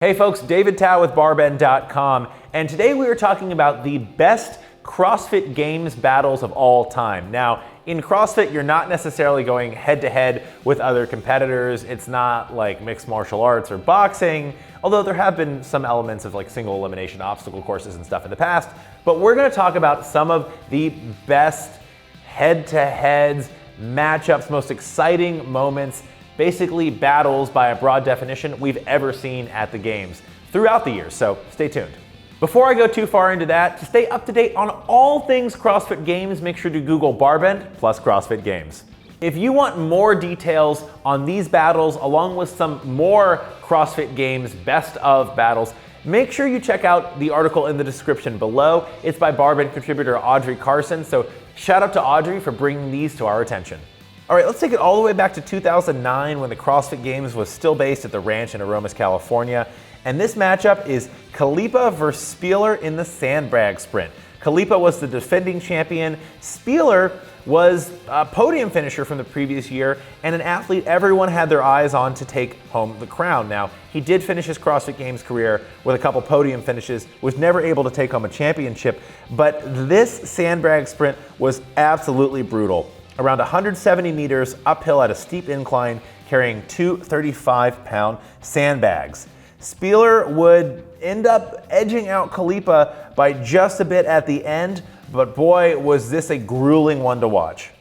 Hey folks, David Tao with BarBend.com, and today we are talking about the best CrossFit Games battles of all time. Now, in CrossFit, you're not necessarily going head-to-head with other competitors. It's not like mixed martial arts or boxing, although there have been some elements of like single elimination obstacle courses and stuff in the past. But we're gonna talk about some of the best head-to-heads, matchups, most exciting moments, basically battles by a broad definition we've ever seen at the games throughout the years, so stay tuned. Before I go too far into that, to stay up to date on all things CrossFit Games, make sure to Google BarBend plus CrossFit Games. If you want more details on these battles, along with some more CrossFit Games best of battles, make sure you check out the article in the description below. It's by BarBend contributor Audrey Carson, so shout out to Audrey for bringing these to our attention. All right, let's take it all the way back to 2009 when the CrossFit Games was still based at the ranch in Aromas, California. And this matchup is Khalipa versus Spealler in the Sandbag sprint. Khalipa was the defending champion. Spealler was a podium finisher from the previous year and an athlete everyone had their eyes on to take home the crown. Now, he did finish his CrossFit Games career with a couple podium finishes, was never able to take home a championship, but this Sandbag sprint was absolutely brutal. Around 170 meters uphill at a steep incline, carrying two 35-pound sandbags. Spealler would end up edging out Khalipa by just a bit at the end, but boy, was this a grueling one to watch.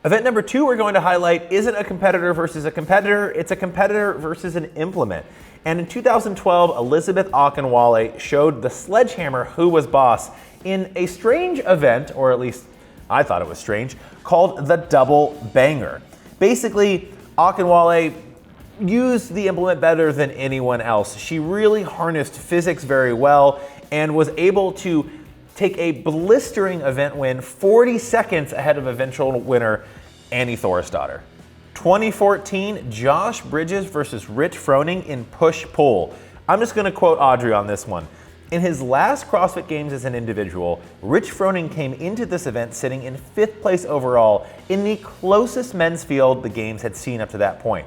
Event number 2 we're going to highlight isn't a competitor versus a competitor, it's a competitor versus an implement. And in 2012, Elisabeth Akinwale showed the Sledgehammer who was boss in a strange event, or at least I thought it was strange, called the double banger. Basically, Akinwale used the implement better than anyone else. She really harnessed physics very well and was able to take a blistering event win 40 seconds ahead of eventual winner Annie Thorisdottir. 2014, Josh Bridges versus Rich Froning in push-pull. I'm just gonna quote Audrey on this one. In his last CrossFit Games as an individual, Rich Froning came into this event sitting in 5th place overall in the closest men's field the Games had seen up to that point.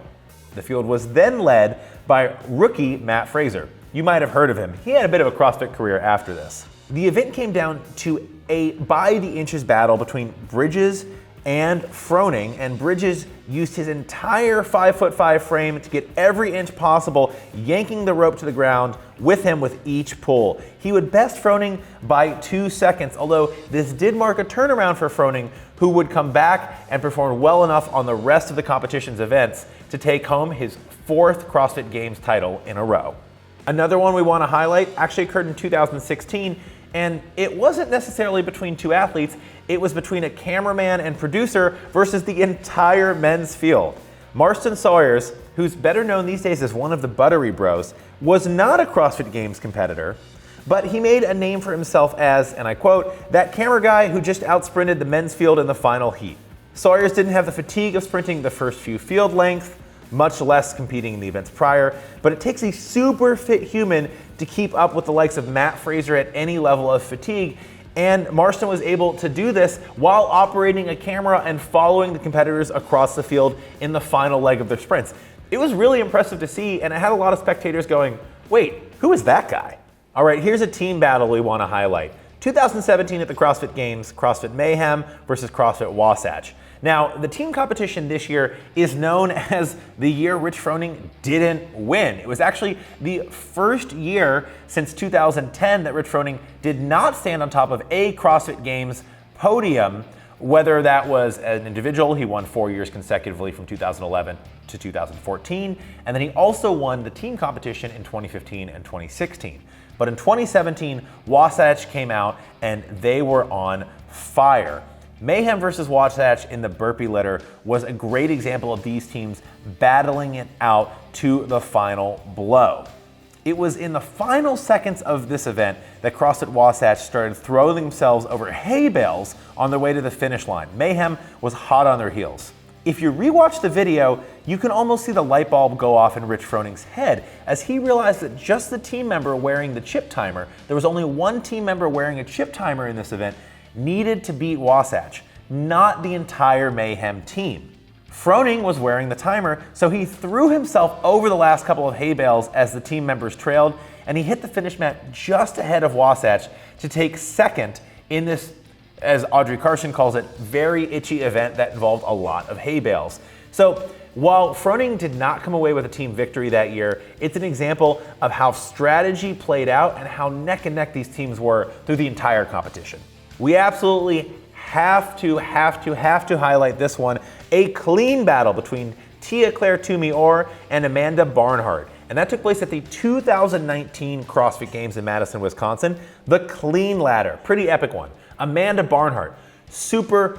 The field was then led by rookie Matt Fraser. You might have heard of him. He had a bit of a CrossFit career after this. The event came down to a by the inches battle between Bridges and Froning, and Bridges used his entire 5'5" frame to get every inch possible, yanking the rope to the ground with him with each pull. He would best Froning by 2 seconds, although this did mark a turnaround for Froning, who would come back and perform well enough on the rest of the competition's events to take home his 4th CrossFit Games title in a row. Another one we want to highlight actually occurred in 2016, and it wasn't necessarily between two athletes, it was between a cameraman and producer versus the entire men's field. Marston Sawyers, who's better known these days as one of the Buttery Bros, was not a CrossFit Games competitor, but he made a name for himself as, and I quote, that camera guy who just outsprinted the men's field in the final heat. Sawyers didn't have the fatigue of sprinting the first few field lengths, much less competing in the events prior, but it takes a super fit human to keep up with the likes of Matt Fraser at any level of fatigue, and Marston was able to do this while operating a camera and following the competitors across the field in the final leg of their sprints. It was really impressive to see, and it had a lot of spectators going, wait, who is that guy? All right, here's a team battle we want to highlight. 2017 at the CrossFit Games, CrossFit Mayhem versus CrossFit Wasatch. Now, the team competition this year is known as the year Rich Froning didn't win. It was actually the first year since 2010 that Rich Froning did not stand on top of a CrossFit Games podium, whether that was an individual. He won 4 years consecutively from 2011 to 2014, and then he also won the team competition in 2015 and 2016. But in 2017, Wasatch came out and they were on fire. Mayhem versus Wasatch in the Burpee litter was a great example of these teams battling it out to the final blow. It was in the final seconds of this event that CrossFit Wasatch started throwing themselves over hay bales on their way to the finish line. Mayhem was hot on their heels. If you rewatch the video, you can almost see the light bulb go off in Rich Froning's head as he realized that just the team member wearing the chip timer, there was only one team member wearing a chip timer in this event, needed to beat Wasatch, not the entire Mayhem team. Froning was wearing the timer, so he threw himself over the last couple of hay bales as the team members trailed, and he hit the finish mat just ahead of Wasatch to take second in this, as Audrey Carson calls it, very itchy event that involved a lot of hay bales. So while Froning did not come away with a team victory that year, it's an example of how strategy played out and how neck and neck these teams were through the entire competition. We absolutely have to highlight this one, a clean battle between Tia Claire Toomey-Orr and Amanda Barnhart. And that took place at the 2019 CrossFit Games in Madison, Wisconsin. The clean ladder, pretty epic one. Amanda Barnhart, super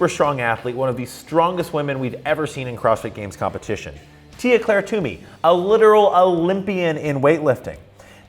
strong athlete, one of the strongest women we've ever seen in CrossFit Games competition. Tia Claire Toomey, a literal Olympian in weightlifting.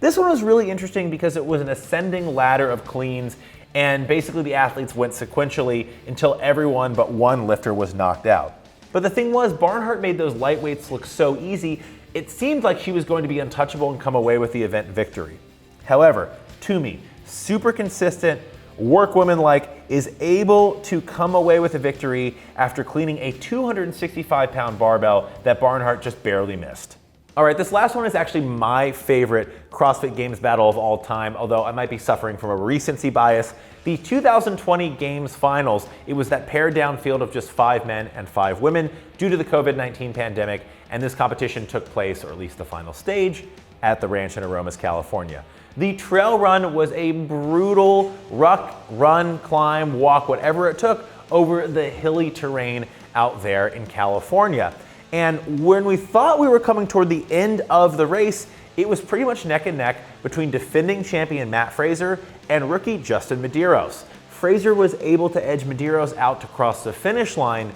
This one was really interesting because it was an ascending ladder of cleans, and basically the athletes went sequentially until everyone but one lifter was knocked out. But the thing was, Barnhart made those lightweights look so easy, it seemed like she was going to be untouchable and come away with the event victory. However, Toomey, super consistent, workwoman-like, is able to come away with a victory after cleaning a 265-pound barbell that Barnhart just barely missed. All right, this last one is actually my favorite CrossFit Games battle of all time, although I might be suffering from a recency bias. The 2020 Games Finals, it was that pared down field of just 5 men and 5 women due to the COVID-19 pandemic, and this competition took place, or at least the final stage, at the ranch in Aromas, California. The trail run was a brutal ruck, run, climb, walk, whatever it took, over the hilly terrain out there in California. And when we thought we were coming toward the end of the race, it was pretty much neck and neck between defending champion Matt Fraser and rookie Justin Medeiros. Fraser was able to edge Medeiros out to cross the finish line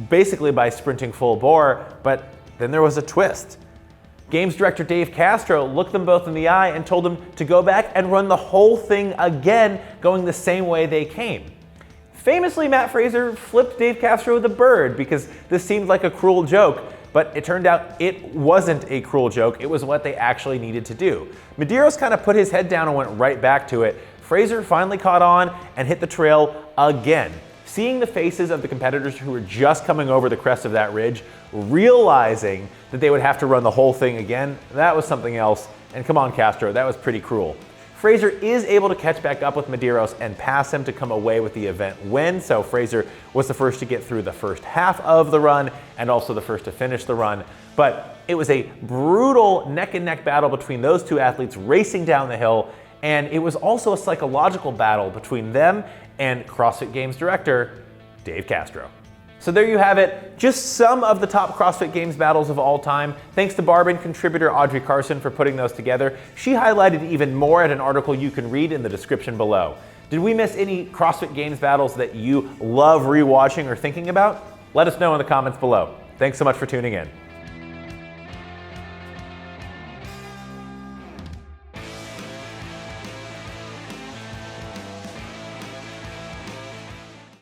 basically by sprinting full bore, but then there was a twist. Games director Dave Castro looked them both in the eye and told them to go back and run the whole thing again, going the same way they came. Famously, Matt Fraser flipped Dave Castro the bird because this seemed like a cruel joke, but it turned out it wasn't a cruel joke, it was what they actually needed to do. Medeiros kind of put his head down and went right back to it. Fraser finally caught on and hit the trail again. Seeing the faces of the competitors who were just coming over the crest of that ridge, realizing that they would have to run the whole thing again, that was something else. And come on, Castro, that was pretty cruel. Fraser is able to catch back up with Medeiros and pass him to come away with the event win, so Fraser was the first to get through the first half of the run and also the first to finish the run. But it was a brutal neck and neck battle between those two athletes racing down the hill, and it was also a psychological battle between them and CrossFit Games director Dave Castro. So there you have it, just some of the top CrossFit Games battles of all time. Thanks to BarBend contributor Audrey Carson for putting those together. She highlighted even more at an article you can read in the description below. Did we miss any CrossFit Games battles that you love rewatching or thinking about? Let us know in the comments below. Thanks so much for tuning in.